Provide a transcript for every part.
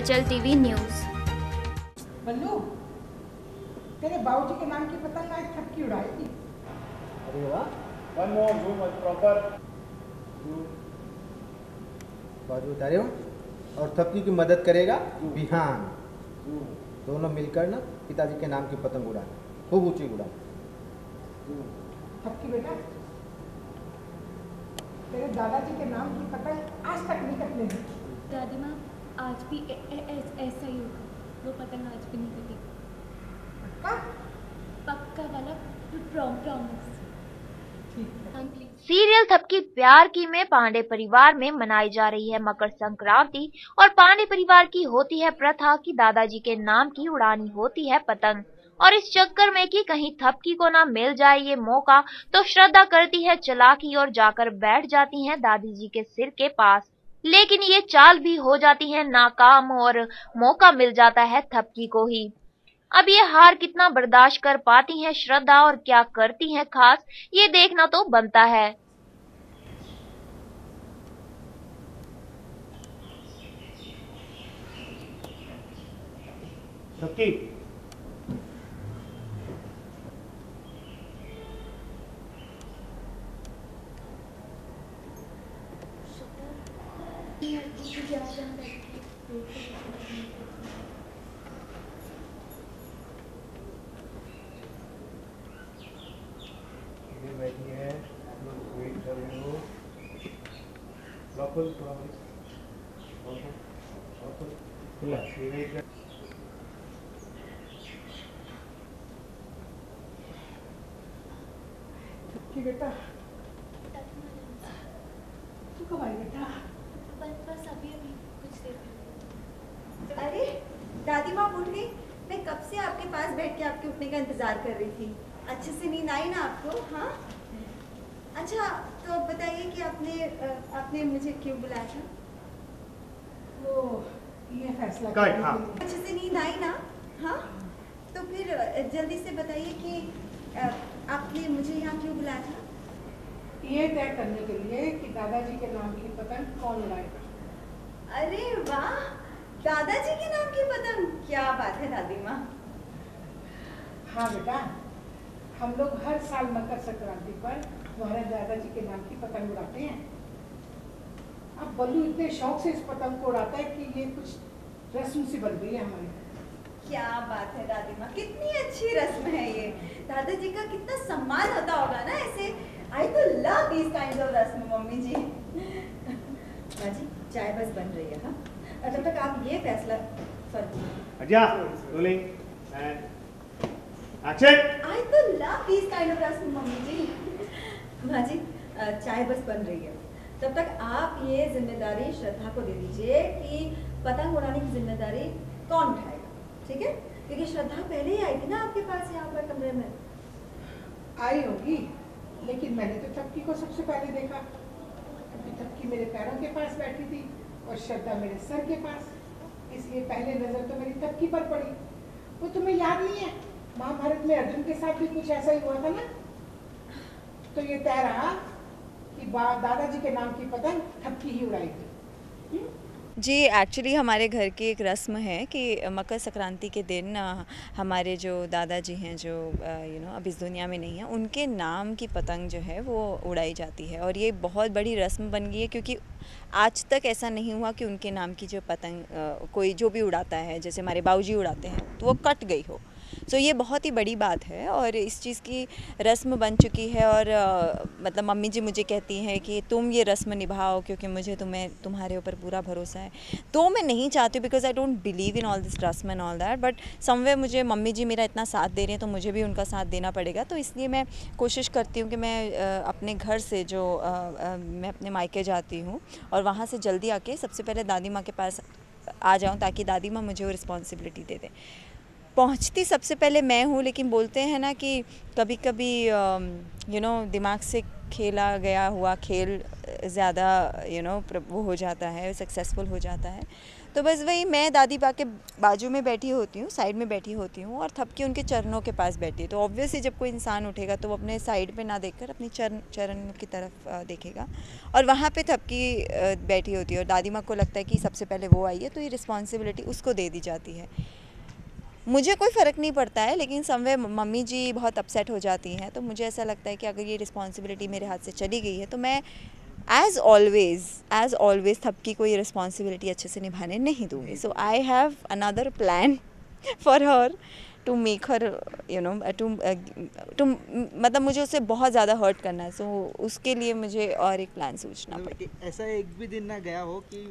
हलचल TV news. बल्लू, तेरे बाबूजी के नाम की पतंग आज थपकी उड़ाई थी। अरे वाह, वन मोर जूम प्रॉपर बाजू उतारे हो और थपकी की मदद करेगा बिहान। दोनों मिलकर ना पिताजी के नाम की पतंग उड़ाना, खूब ऊंची उड़ाना। थपकी बेटा, तेरे दादाजी के नाम की पतंग आज तक नहीं कटने दी। दादी माँ, आज भी ऐसा ही होगा। वो पतंग आज भी नहीं कटेगी। पक्का वाला प्रॉमिस। सीरियल थपकी प्यार की में पांडे परिवार में मनाई जा रही है मकर संक्रांति और पांडे परिवार की होती है प्रथा कि दादाजी के नाम की उड़ानी होती है पतंग। और इस चक्कर में कि कहीं थपकी को ना मिल जाए ये मौका, तो श्रद्धा करती है चालाकी और जाकर बैठ जाती हैं दादी जी के सिर के पास। लेकिन ये चाल भी हो जाती है नाकाम और मौका मिल जाता है थपकी को ही। अब ये हार कितना बर्दाश्त कर पाती हैं श्रद्धा और क्या करती हैं खास, ये देखना तो बनता है। थपकी बैठी है, वेट कर रहे हो। लॉकल थोड़ा वेट कर। थपकी बेटा, तू कब आई बेटा? बस अभी कुछ देर। अरे दादी माँ उठ गई। मैं कब से आपके पास बैठ के आपके उठने का इंतजार कर रही थी। अच्छे से नींद आई ना आपको? हाँ, अच्छा तो अब बताइए कि आपने मुझे क्यों बुलाया था? वो ये फैसला कट, हाँ। अच्छे से नींद आई ना? हाँ, तो फिर जल्दी से बताइए कि आपने मुझे यहाँ क्यों बुलाया था? ये तय करने के लिए कि दादाजी के नाम की पतंग कौन उड़ाएगा। अरे वाह, दादाजी के नाम की पतंग, क्या बात है दादी माँ। हाँ बेटा, हम लोग हर साल मकर संक्रांति पर तुम्हारे दादाजी के नाम की पतंग उड़ाते हैं। अब बल्लू इतने शौक से इस पतंग को उड़ाता है कि ये कुछ रस्म सी बन गई है हमारी। क्या बात है दादी माँ, कितनी अच्छी रस्म है ये। दादाजी का कितना सम्मान होता होगा ना ऐसे। आई तो लव दिस काइंड ऑफ रस्म मम्मी जी। माँ जी, चाय बस बन रही है। हाँ, तब तक आप ये फैसला अच्छा, रोलिंग एंड एक्शन। आई तो लव दिस काइंड ऑफ रस्म मम्मी जी। माँ जी, चाय बस बन रही है। तब तक आप ये जिम्मेदारी श्रद्धा को दे दीजिए कि पतंग उड़ाने की जिम्मेदारी कौन उठाएगा, ठीक है? क्योंकि श्रद्धा पहले ही आई थी ना आपके पास यहाँ पर कमरे में। आई होगी, लेकिन मैंने तो थपकी को सबसे पहले देखा। क्योंकि थपकी मेरे पैरों के पास बैठी थी और श्रद्धा मेरे सर के पास, इसलिए पहले नजर तो मेरी थपकी पर पड़ी। वो तुम्हें याद नहीं है, महाभारत में अर्जुन के साथ भी कुछ ऐसा ही हुआ था ना? तो ये तय रहा कि दादाजी के नाम की पतंग थपकी ही उड़ाएगी। जी, एक्चुअली हमारे घर की एक रस्म है कि मकर संक्रांति के दिन हमारे जो दादाजी हैं जो अब इस दुनिया में नहीं है, उनके नाम की पतंग जो है वो उड़ाई जाती है। और ये बहुत बड़ी रस्म बन गई है क्योंकि आज तक ऐसा नहीं हुआ कि उनके नाम की जो पतंग कोई जो भी उड़ाता है, जैसे हमारे बाबूजी उड़ाते हैं, तो वो कट गई हो। सो ये बहुत ही बड़ी बात है और इस चीज़ की रस्म बन चुकी है। और मतलब मम्मी जी मुझे कहती हैं कि तुम ये रस्म निभाओ क्योंकि मुझे तुम्हारे ऊपर पूरा भरोसा है। तो मैं नहीं चाहती, because I don't believe in all this रस्म and all that, but somewhere मुझे मम्मी जी मेरा इतना साथ दे रही हैं तो मुझे भी उनका साथ देना पड़ेगा। तो इसलिए मैं कोशिश करती हूँ कि मैं अपने घर से जो मैं अपने मायके जाती हूँ और वहाँ से जल्दी आके सबसे पहले दादी माँ के पास आ जाऊँ ताकि दादी माँ मुझे वो रिस्पॉन्सिबिलिटी दे दें। पहुंचती सबसे पहले मैं हूँ, लेकिन बोलते हैं ना कि कभी कभी दिमाग से खेला गया हुआ खेल ज़्यादा वो हो जाता है, सक्सेसफुल हो जाता है। तो बस वही मैं दादी पा के बाजू में बैठी होती हूँ, साइड में बैठी होती हूँ और थपकी उनके चरणों के पास बैठी है। तो ऑब्वियसली जब कोई इंसान उठेगा तो वो अपने साइड पे ना देखकर अपनी चरण की तरफ देखेगा और वहाँ पे थपकी बैठी होती है और दादी माँ को लगता है कि सबसे पहले वो आई है तो ये रिस्पॉन्सिबिलिटी उसको दे दी जाती है। मुझे कोई फ़र्क नहीं पड़ता है, लेकिन समवे मम्मी जी बहुत अपसेट हो जाती हैं। तो मुझे ऐसा लगता है कि अगर ये रिस्पॉन्सिबिलिटी मेरे हाथ से चली गई है तो मैं एज़ ऑलवेज़ थपकी को ये रिस्पॉन्सिबिलिटी अच्छे से निभाने नहीं दूँगी। So I have another plan for her to make her to मतलब मुझे उससे बहुत ज़्यादा हर्ट करना है। सो उसके लिए मुझे और एक प्लान सोचना पड़ेगा। ऐसा एक भी दिन ना गया हो कि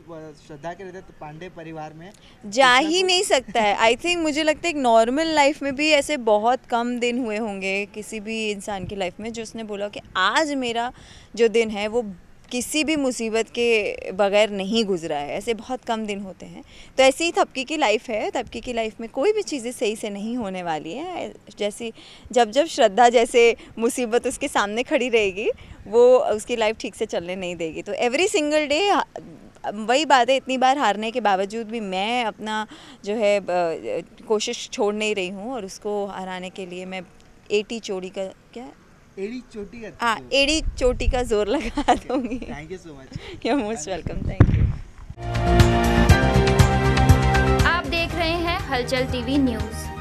श्रद्धा के रहते तो पांडे परिवार में जा ही नहीं सकता है। आई थिंक मुझे लगता है एक नॉर्मल लाइफ में भी ऐसे बहुत कम दिन हुए होंगे किसी भी इंसान की लाइफ में जो उसने बोला कि आज मेरा जो दिन है वो किसी भी मुसीबत के बगैर नहीं गुजरा है। ऐसे बहुत कम दिन होते हैं। तो ऐसी ही थपकी की लाइफ है। थपकी की लाइफ में कोई भी चीज़ें सही से नहीं होने वाली है। जैसी जब श्रद्धा जैसे मुसीबत उसके सामने खड़ी रहेगी वो उसकी लाइफ ठीक से चलने नहीं देगी। तो एवरी सिंगल डे वही बात है, इतनी बार हारने के बावजूद भी मैं अपना जो है कोशिश छोड़ नहीं रही हूँ और उसको हराने के लिए मैं एड़ी चोटी का जोर लगा दूंगी। Thank you so much. You are most welcome. Thank you. आप देख रहे हैं हलचल टीवी न्यूज़।